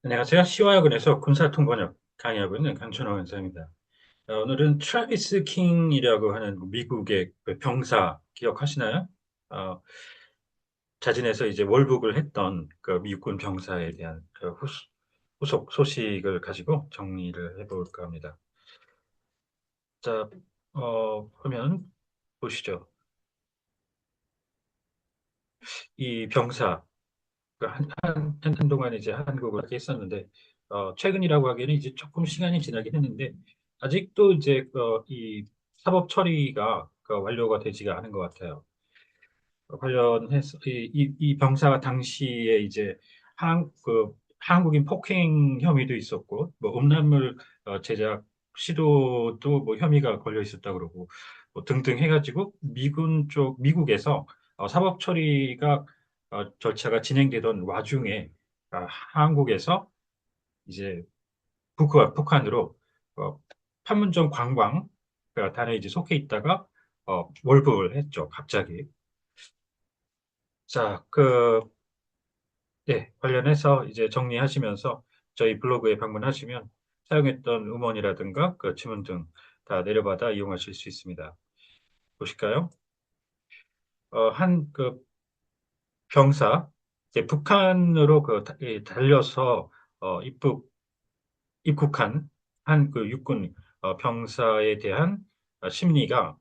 안녕하세요. 시와학원에서 군사통번역 강의하고 있는 강춘호 원장입니다. 오늘은 트래비스 킹이라고 하는 미국의 그 병사 기억하시나요? 어, 자진해서 이제 월북을 했던 그 미군 병사에 대한 그 후속 소식을 가지고 정리를 해볼까 합니다. 자, 그러면 보시죠. 이 병사, 한동안 이제 한국을 이렇게 했었는데, 최근이라고 하기에는 이제 조금 시간이 지나긴 했는데, 아직도 이제, 이 사법 처리가 완료가 되지가 않은 것 같아요. 관련해서, 이 병사가 당시에 이제 한국인 폭행 혐의도 있었고, 뭐 음란물 제작 시도도 뭐 혐의가 걸려 있었다 그러고, 뭐 등등 해가지고 미국에서 사법 처리가 절차가 진행되던 와중에 한국에서 이제 북한으로 어, 판문점 관광 단에 이제 속해 있다가 월북을 했죠, 갑자기. 자, 네, 관련해서 이제 정리하시면서 저희 블로그에 방문하시면 사용했던 음원이라든가 그 지문 등 다 내려받아 이용하실 수 있습니다. 보실까요? 한 병사, 이제 북한으로 달려서 입국한 한 그 육군 병사에 대한 심리가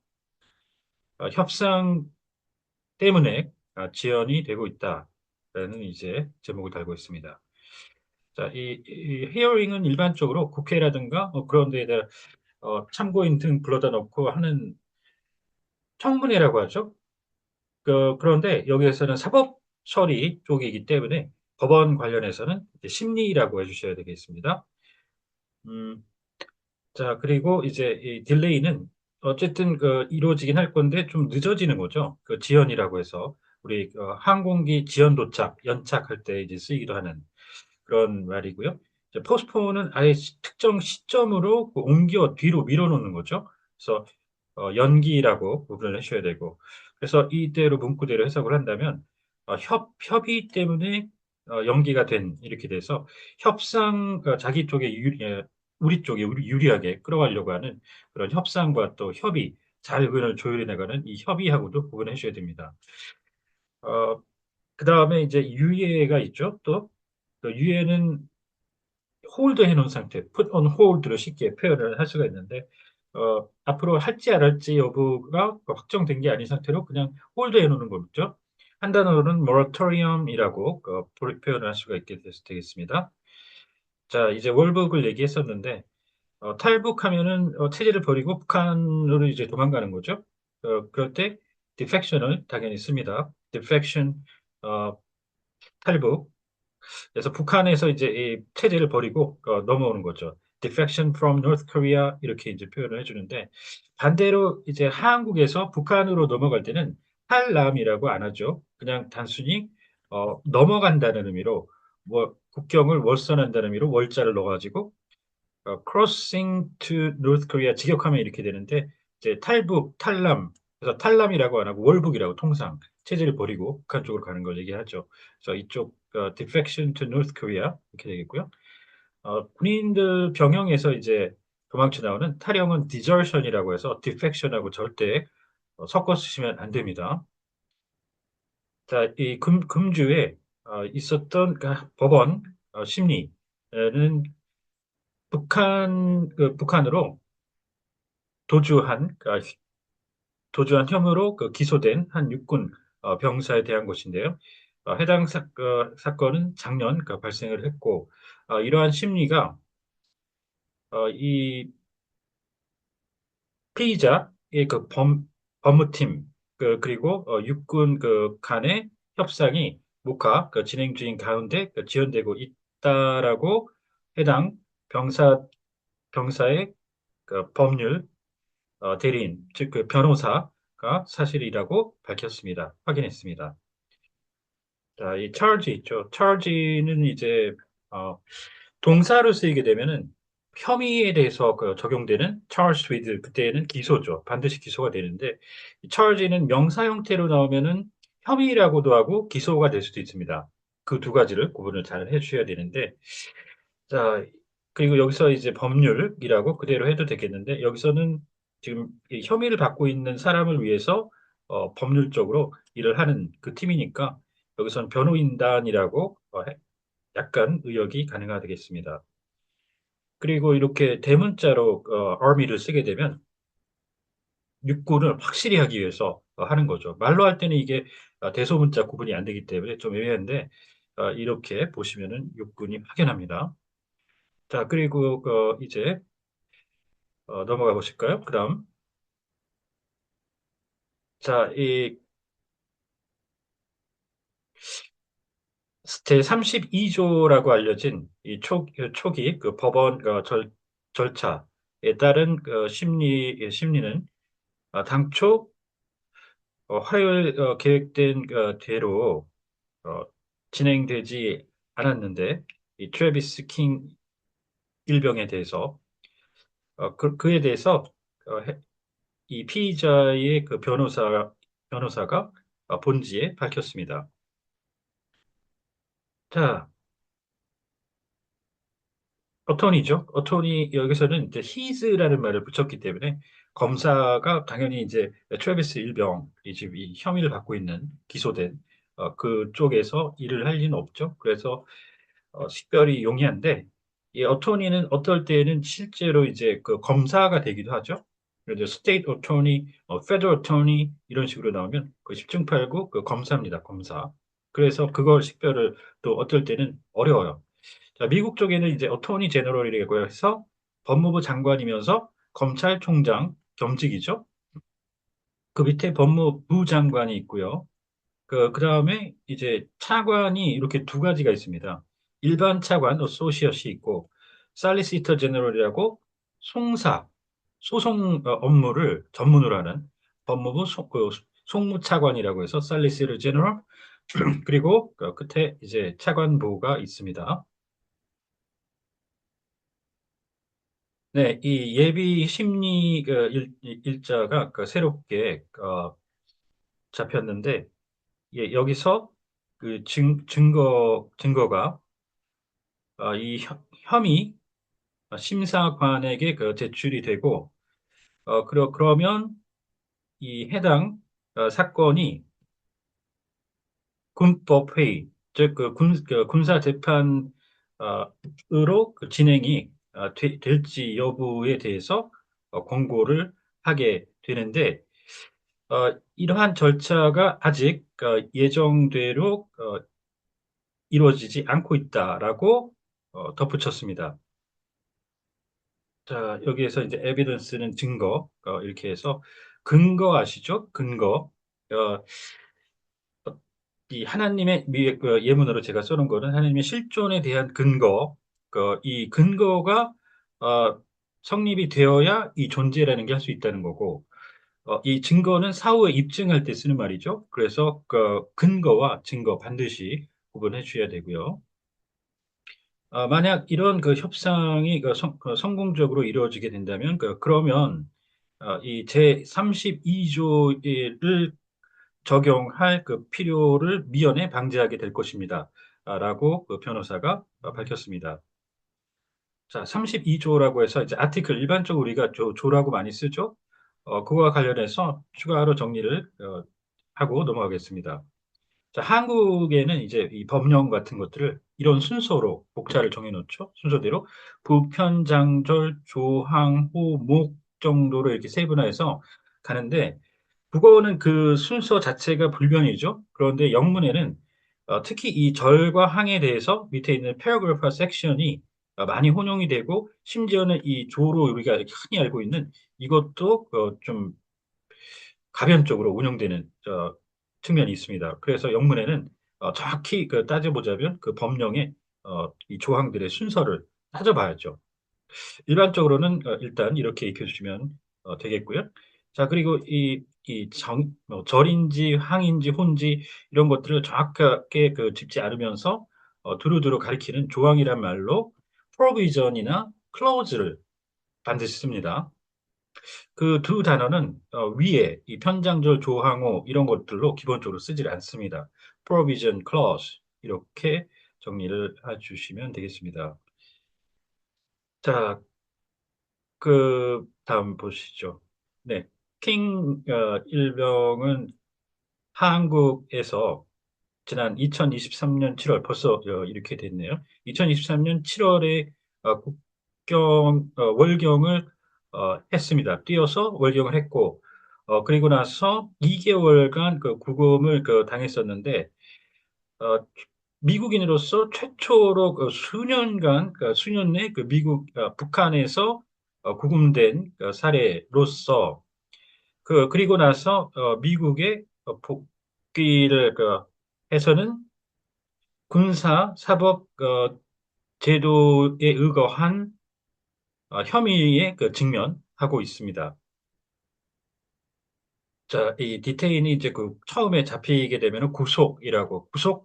협상 때문에 지연이 되고 있다라는 이제 제목을 달고 있습니다. 자, 이 히어링은 일반적으로 국회라든가 그런 데에다 참고인 등 불러다 놓고 하는 청문회라고 하죠. 그런데 여기에서는 사법 처리 쪽이기 때문에 법원 관련해서는 이제 심리라고 해주셔야 되겠습니다. 음, 자, 그리고 이제 이 딜레이는 어쨌든 이루어지긴 할 건데 좀 늦어지는 거죠. 그 지연이라고 해서 우리 항공기 지연 도착, 연착할 때 이제 쓰이기도 하는 그런 말이고요. 이제 포스트폰은 아예 특정 시점으로 옮겨 뒤로 밀어놓는 거죠. 그래서 연기라고 구분을 하셔야 되고, 그래서 이대로 문구대로 해석을 한다면 협의 때문에 연기가 된 이렇게 돼서 협상 자기 쪽에 우리 쪽에 유리하게 끌어가려고 하는 그런 협상과 또 협의 잘 그걸 조율해 나가는 이 협의하고도 구분해 주셔야 됩니다. 그 다음에 이제 유예가 있죠. 또 유예는 홀드 해놓은 상태, put on hold로 쉽게 표현을 할 수가 있는데, 앞으로 할지 안 할지 여부가 확정된 게 아닌 상태로 그냥 홀드 해놓는 거죠. 한 단어로는 moratorium이라고 표현을 할 수가 있게 되겠습니다. 자, 이제 월북을 얘기했었는데, 탈북하면은 체제를 버리고 북한으로 이제 도망가는 거죠. 그럴 때 defection을 당연히 씁니다. defection, 어, 탈북. 그래서 북한에서 이제 이 체제를 버리고 넘어오는 거죠. Defection from North Korea 이렇게 이제 표현을 해주는데 반대로 이제 한국에서 북한으로 넘어갈 때는 탈남이라고 안 하죠. 그냥 단순히 넘어간다는 의미로 뭐 국경을 월선한다는 의미로 월자를 넣어가지고 crossing to North Korea 직역하면 이렇게 되는데 이제 탈북, 탈남 그래서 탈남이라고 안 하고 월북이라고 통상 체제를 버리고 북한 쪽으로 가는 걸 얘기하죠. 그래서 이쪽 defection to North Korea 이렇게 되겠고요. 군인들 병영에서 이제 도망쳐 나오는 탈영은 desertion이라고 해서 defection하고 절대 섞어 쓰시면 안 됩니다. 자, 이 금주에 있었던 법원 심리는 북한으로 도주한 도주한 혐의로 기소된 한 육군 병사에 대한 것인데요. 해당 사건은 작년 발생을 했고 이러한 심리가 이 피의자의 법무팀 그리고 육군 간의 협상이 진행 중인 가운데 지연되고 있다라고 해당 병사의 법률 대리인, 즉 그 변호사가 사실이라고 밝혔습니다. 확인했습니다. 자, 이 charge 있죠. charge는 이제 어, 동사로 쓰이게 되면은 혐의에 대해서 적용되는 charged with 그때는 기소죠. 반드시 기소가 되는데 이 charge는 명사 형태로 나오면은 혐의라고도 하고 기소가 될 수도 있습니다. 그 두 가지를 구분을 잘 해주셔야 되는데 자, 그리고 여기서 이제 법률이라고 그대로 해도 되겠는데, 여기서는 지금 이 혐의를 받고 있는 사람을 위해서 법률적으로 일을 하는 그 팀이니까, 여기서는 변호인단이라고 약간 의역이 가능하겠습니다. 그리고 이렇게 대문자로 army를 쓰게 되면 육군을 확실히 하기 위해서 하는 거죠. 말로 할 때는 이게 대소문자 구분이 안 되기 때문에 좀 애매한데, 이렇게 보시면은 육군이 확연합니다. 자, 그리고 이제 넘어가 보실까요? 그다음, 자, 이 제32조라고 알려진 이 초기 그 법원 절차에 따른 심리는 당초 화요일 계획된 대로 어, 진행되지 않았는데, 이 트래비스 킹 일병에 대해서 그에 대해서 어, 해- 이 피의자의 그 변호사가 본지에 밝혔습니다. 자, 어토니죠. 어토니 여기서는 이제 히즈라는 말을 붙였기 때문에 검사가 당연히 이제 트래비스 일병이 지금 이 혐의를 받고 있는 기소된 그쪽에서 일을 할 리는 없죠. 그래서 식별이 용이한데, 이 어토니는 어떨 때는 실제로 이제 그 검사가 되기도 하죠. 그래서 스테이트 어토니, 페더럴 어토니 이런 식으로 나오면 그 10중팔구 그 검사입니다. 검사. 그래서 그걸 식별을 또 어떨 때는 어려워요. 자, 미국 쪽에는 이제 어토니 제너럴이라고 해서 법무부 장관이면서 검찰총장 겸직이죠. 그 밑에 법무부 장관이 있고요. 그다음에 이제 차관이 이렇게 두 가지가 있습니다. 일반 차관, 소시엇이 있고, 살리시터 제너럴이라고 송사, 소송 업무를 전문으로 하는 법무부 송무차관이라고 해서 살리시터 제너럴, 그리고 그 끝에 이제 차관보가 있습니다. 네, 이 예비 심리 일자가 새롭게 잡혔는데, 예, 여기서 그 증거가 이 혐의 심사관에게 제출이 되고, 그러면 이 해당 사건이 군법회의, 즉 군사 재판으로 진행이 될지 여부에 대해서 권고를 하게 되는데, 이러한 절차가 아직 예정대로 이루어지지 않고 있다라고 덧붙였습니다. 자, 여기에서 이제 에비던스는 증거, 이렇게 해서 근거 아시죠? 근거. 어, 이 하나님의 예문으로 제가 써놓은 거는 하나님의 실존에 대한 근거, 이 근거가 어, 성립이 되어야 이 존재라는 게 할 수 있다는 거고, 이 증거는 사후에 입증할 때 쓰는 말이죠. 그래서 그 근거와 증거 반드시 구분해 주셔야 되고요. 만약 이런 그 협상이 성공적으로 이루어지게 된다면, 그러면 이 제32조를 적용할 그 필요를 미연에 방지하게 될 것입니다. 라고 그 변호사가 밝혔습니다. 자, 32조라고 해서 이제 아티클 일반적으로 우리가 조라고 많이 쓰죠. 그와 관련해서 추가로 정리를 하고 넘어가겠습니다. 자, 한국에는 이제 이 법령 같은 것들을 이런 순서로 복차를 정해놓죠. 순서대로 부편장절 조항 호목 정도로 이렇게 세분화해서 가는데, 국어는 그 순서 자체가 불변이죠. 그런데 영문에는 특히 이 절과 항에 대해서 밑에 있는 패러그래프와 섹션이 많이 혼용이 되고, 심지어는 이 조로 우리가 흔히 알고 있는 이것도 좀 가변적으로 운영되는 측면이 있습니다. 그래서 영문에는 정확히 따져보자면 그 법령의 이 조항들의 순서를 따져봐야죠. 일반적으로는 일단 이렇게 익혀주시면 되겠고요. 자, 그리고 절인지 항인지 혼지 이런 것들을 정확하게 짚지 않으면서 두루두루 가리키는 조항이란 말로 provision이나 clause를 반드시 씁니다. 그 두 단어는 위에 이 편장절 조항호 이런 것들로 기본적으로 쓰질 않습니다. provision clause 이렇게 정리를 해주시면 되겠습니다. 자, 다음 보시죠. 네. 일병은 한국에서 지난 2023년 7월 벌써 이렇게 됐네요. 2023년 7월에 월경을 했습니다. 뛰어서 월경을 했고 그리고 나서 2개월간 그 구금을 당했었는데 어, 미국인으로서 최초로 수년 내 북한에서 구금된 사례로서 그리고 나서 미국의 복귀를 해서는 군사 사법 제도에 의거한 혐의에 직면하고 있습니다. 자, 이 디테인이 이제 처음에 잡히게 되면 구속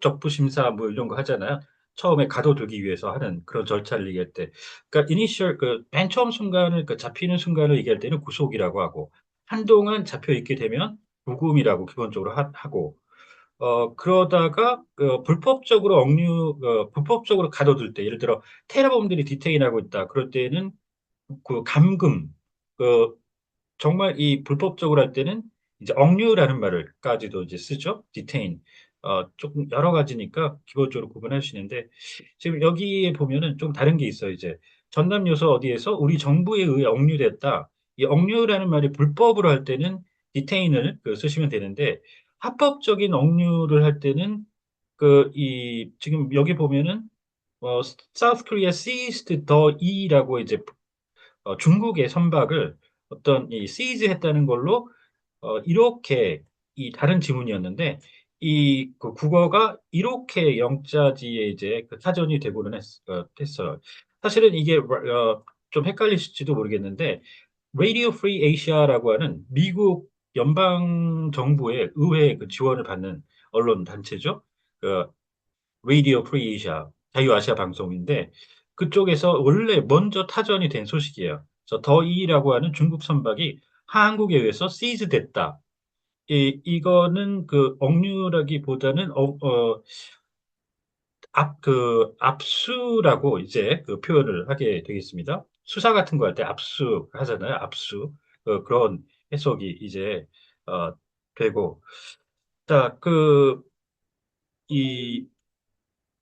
적부 심사 뭐 이런 거 하잖아요. 처음에 가둬두기 위해서 하는 그런 절차를 얘기할 때. 그러니까 이니셜 맨 처음 순간을 잡히는 순간을 얘기할 때는 구속이라고 하고 한동안 잡혀 있게 되면 구금이라고 기본적으로 하고 그러다가 불법적으로 가둬둘 때 예를 들어 테러범들이 디테인하고 있다. 그럴 때는 감금 그 정말 이 불법적으로 할 때는 이제 억류라는 말을까지도 이제 쓰죠. 디테인. 조금 여러 가지니까 기본적으로 구분할 수 있는데 지금 여기에 보면은 좀 다른 게 있어요. 이제 전남 요서 어디에서 우리 정부에 의해 억류됐다. 이 억류라는 말이 불법으로 할 때는 디테인을 쓰시면 되는데 합법적인 억류를 할 때는 지금 여기 보면은 South Korea seized the E라고 이제 중국의 선박을 어떤 이 시즈했다는 걸로 이렇게 이 다른 지문이었는데 국어가 이렇게 영자지에 이제 사전이 되고는 했어요. 사실은 이게 좀 헷갈리실지도 모르겠는데 Radio Free Asia라고 하는 미국 연방 정부의 의회 지원을 받는 언론 단체죠. 그 Radio Free Asia, 자유아시아 방송인데 그쪽에서 원래 먼저 타전이 된 소식이에요. 그래서 더이라고 하는 중국 선박이 한국에 의해서 시즈 됐다. 이거는 억류라기보다는 압수라고 이제 표현을 하게 되겠습니다. 수사 같은 거 할 때 압수 하잖아요. 압수. 그런 해석이 이제 어, 되고. 자, 이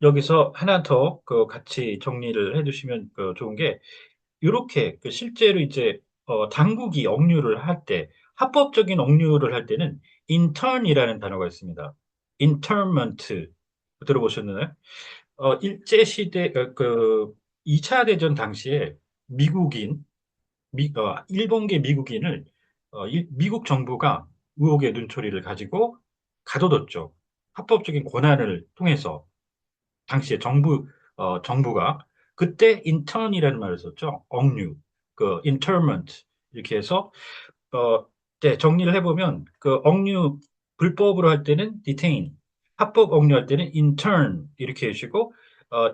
여기서 하나 더 같이 정리를 해두시면 좋은 게 이렇게 실제로 이제 당국이 억류를 할 때 합법적인 억류를 할 때는 intern이라는 단어가 있습니다. internment 들어보셨나요? 일제 시대 2차 대전 당시에 미국인 일본계 미국인을 미국 정부가 의혹의 눈초리를 가지고 가둬뒀죠. 합법적인 권한을 통해서 당시에 정부가 그때 인턴이라는 말을 썼죠. 억류, internment 이렇게 해서 네, 정리를 해보면 억류 불법으로 할 때는 detain, 합법 억류할 때는 intern 이렇게 해주시고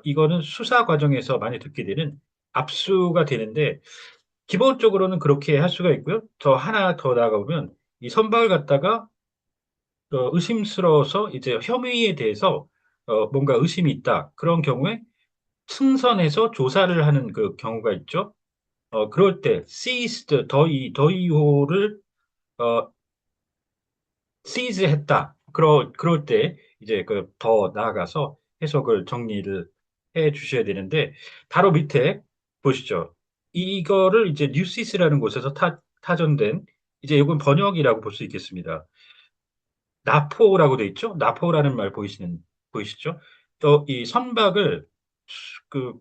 이거는 수사 과정에서 많이 듣게 되는 압수가 되는데 기본적으로는 그렇게 할 수가 있고요. 더 하나 더 나아가보면 이 선박을 갖다가 의심스러워서 이제 혐의에 대해서 뭔가 의심이 있다. 그런 경우에 승선해서 조사를 하는 경우가 있죠. 그럴 때 seized 더이호를 어, seize했다. 그럴 때 이제 더 나아가서 해석을 정리를 해 주셔야 되는데 바로 밑에 보시죠. 이거를 이제 뉴시스라는 곳에서 타전된 이제 이건 번역이라고 볼 수 있겠습니다. 나포라고 돼 있죠? 나포라는 말 보이시죠? 또 이 선박을 그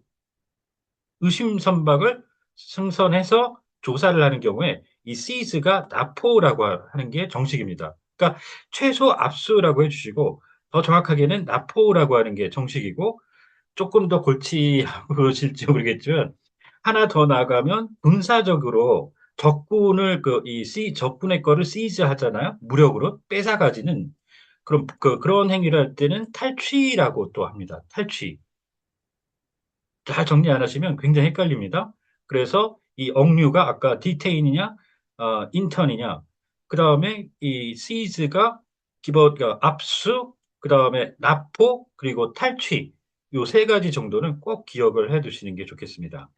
의심 선박을 승선해서 조사를 하는 경우에 이 시즈가 나포라고 하는 게 정식입니다. 그러니까 최소 압수라고 해주시고 더 정확하게는 나포라고 하는 게 정식이고 조금 더 골치하고 그러실지 모르겠지만 하나 더 나가면 군사적으로 적군의 거를 시즈 하잖아요. 무력으로 뺏어가지는 그런 행위를 할 때는 탈취라고 또 합니다. 탈취. 잘 정리 안 하시면 굉장히 헷갈립니다. 그래서 이 억류가 아까 디테인이냐, 인턴이냐, 그 다음에 이 시즈가 압수, 그 다음에 납포, 그리고 탈취. 요 세 가지 정도는 꼭 기억을 해 두시는 게 좋겠습니다.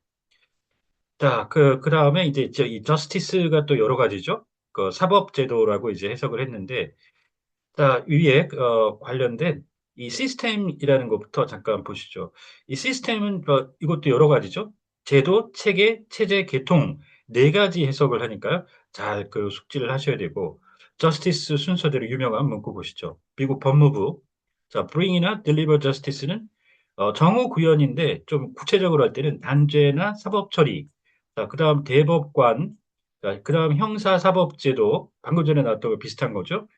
자, 그 다음에 이제 이 저스티스가 또 여러 가지죠. 그 사법제도라고 이제 해석을 했는데, 자, 위에 관련된 이 시스템이라는 것부터 잠깐 보시죠. 이 시스템은 이것도 여러 가지죠. 제도, 체계, 체제, 계통 네 가지 해석을 하니까요. 잘 그 숙지를 하셔야 되고 저스티스 순서대로 유명한 문구 보시죠. 미국 법무부. 자, bring이나 deliver justice는 정호 구현인데 좀 구체적으로 할 때는 단죄나 사법 처리. 자, 그다음 대법관. 자, 그다음 형사사법제도. 방금 전에 나왔던 거 비슷한 거죠.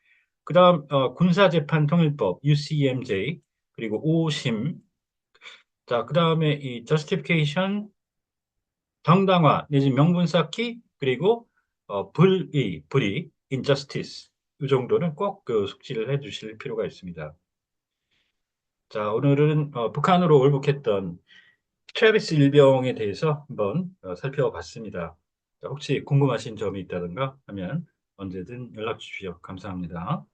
그다음 군사재판통일법 UCMJ 그리고 오심 자 그다음에 이 justification 정당화 내지 명분 쌓기 그리고 불의 injustice 이 정도는 꼭 그 숙지를 해주실 필요가 있습니다. 자 오늘은 북한으로 올북했던 트래비스 일병에 대해서 한번 살펴봤습니다. 자, 혹시 궁금하신 점이 있다든가 하면 언제든 연락 주십시오. 감사합니다.